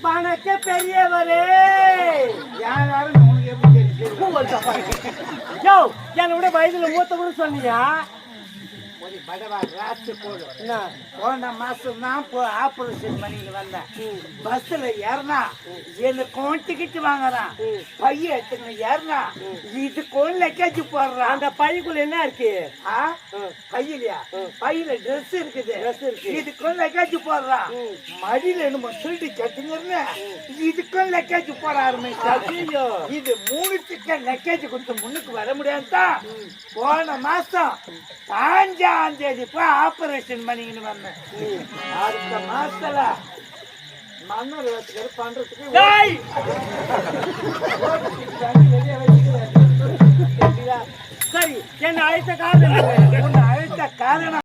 வணக்க பெரியவரே. யாரும் உனக்கு எப்படி என்னை விட வயதுல மூத்த கூட சொன்னியா? போன மாசம் தான் ஆபரேஷன் பண்ணிட்டு வந்தேன். பஸ்ல ஏறினா எனக்கு டிக்கெட் வாங்குறான், பைய எடுத்துக்கணும் ஏறினா இதுக்கு லக்கேஜ் போடுறான். அந்த பைக்குள்ள என்ன இருக்கு? பையிலையா? பையில ட்ரெஸ் இருக்குது, இதுக்கு லக்கேஜ் போடுறான். மடியில என்னமோ திருடி கட்டுங்க, இதுக்கும் லக்கேஜ் போட ஆரம்பிச்சு. இது 3 டிக்கெட் லக்கேஜ் கொடுத்து முன்னுக்கு வர முடியாதுதான். போன மாசம் 5ஆம் தேதி போய் ஆபரேஷன் பண்ணிக்கின்னு வந்தேன். அடுத்த மாசத்துல மன்னர் பண்றதுக்கு சரி என்ன அழைத்த காரணம்